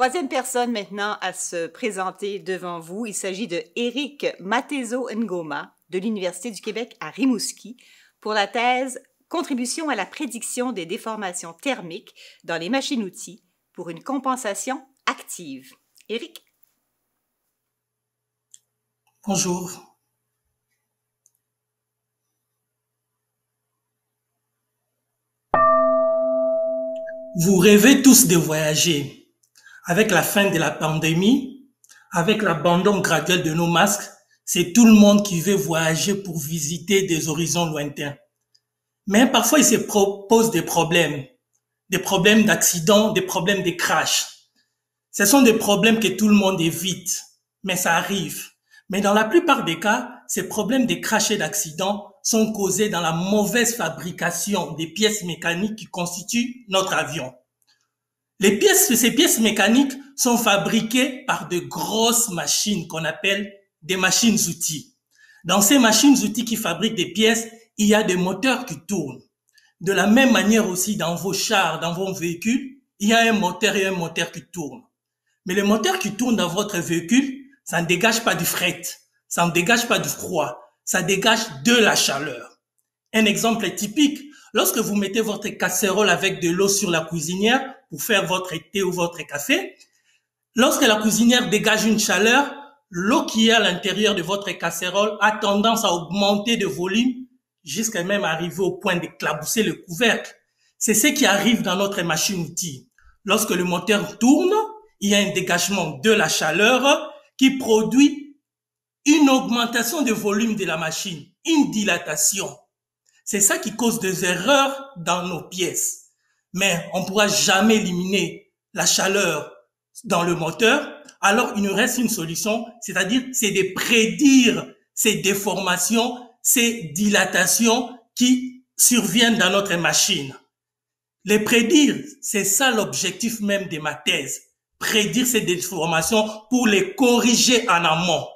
troisième personne maintenant à se présenter devant vous. Il s'agit de Éric Matezo Ngoma de l'Université du Québec à Rimouski pour la thèse Contribution à la prédiction des déformations thermiques dans les machines-outils pour une compensation active. Éric? Bonjour. Vous rêvez tous de voyager. Avec la fin de la pandémie, avec l'abandon graduel de nos masques, c'est tout le monde qui veut voyager pour visiter des horizons lointains. Mais parfois, il se pose des problèmes d'accidents, des problèmes de crash. Ce sont des problèmes que tout le monde évite, mais ça arrive. Mais dans la plupart des cas, ces problèmes de crash et d'accidents sont causés dans la mauvaise fabrication des pièces mécaniques qui constituent notre avion. Ces pièces mécaniques sont fabriquées par de grosses machines qu'on appelle des machines-outils. Dans ces machines-outils qui fabriquent des pièces, il y a des moteurs qui tournent. De la même manière aussi, dans vos chars, dans vos véhicules, il y a un moteur et un moteur qui tournent. Mais le moteur qui tourne dans votre véhicule, ça ne dégage pas du fret, ça ne dégage pas du froid, ça dégage de la chaleur. Un exemple typique, lorsque vous mettez votre casserole avec de l'eau sur la cuisinière pour faire votre thé ou votre café, lorsque la cuisinière dégage une chaleur, l'eau qui est à l'intérieur de votre casserole a tendance à augmenter de volume jusqu'à même arriver au point d'éclabousser le couvercle. C'est ce qui arrive dans notre machine-outil. Lorsque le moteur tourne, il y a un dégagement de la chaleur qui produit une augmentation de volume de la machine, une dilatation. C'est ça qui cause des erreurs dans nos pièces. Mais on ne pourra jamais éliminer la chaleur dans le moteur. Alors, il nous reste une solution, c'est-à-dire, c'est de prédire ces déformations, ces dilatations qui surviennent dans notre machine. Les prédire, c'est ça l'objectif même de ma thèse. Prédire ces déformations pour les corriger en amont.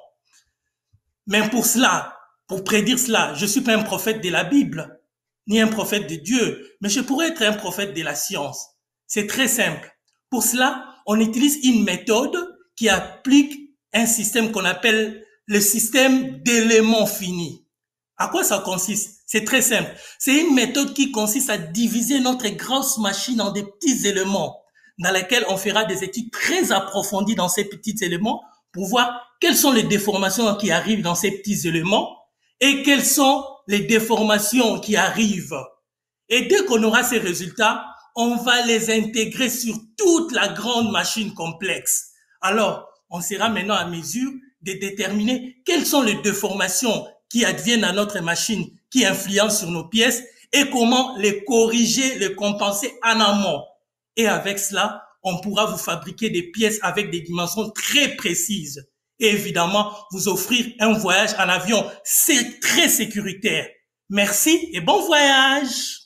Mais pour prédire cela, je ne suis pas un prophète de la Bible, ni un prophète de Dieu, mais je pourrais être un prophète de la science. C'est très simple. Pour cela, on utilise une méthode qui applique un système qu'on appelle le système d'éléments finis. À quoi ça consiste? C'est très simple. C'est une méthode qui consiste à diviser notre grosse machine en des petits éléments dans lesquels on fera des études très approfondies dans ces petits éléments pour voir quelles sont les déformations qui arrivent dans ces petits éléments et quelles sont les déformations qui arrivent. Et dès qu'on aura ces résultats, on va les intégrer sur toute la grande machine complexe. Alors, on sera maintenant à mesure de déterminer quelles sont les déformations qui adviennent à notre machine, qui influencent sur nos pièces et comment les corriger, les compenser en amont. Et avec cela, on pourra vous fabriquer des pièces avec des dimensions très précises. Et évidemment, vous offrir un voyage en avion, c'est très sécuritaire. Merci et bon voyage!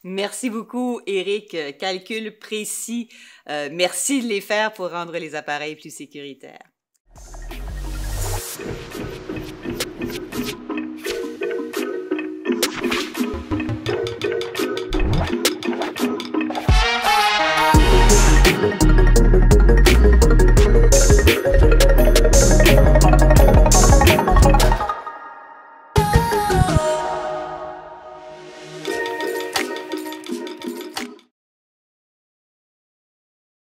Merci beaucoup, Éric. Calcul précis. Merci de les faire pour rendre les appareils plus sécuritaires.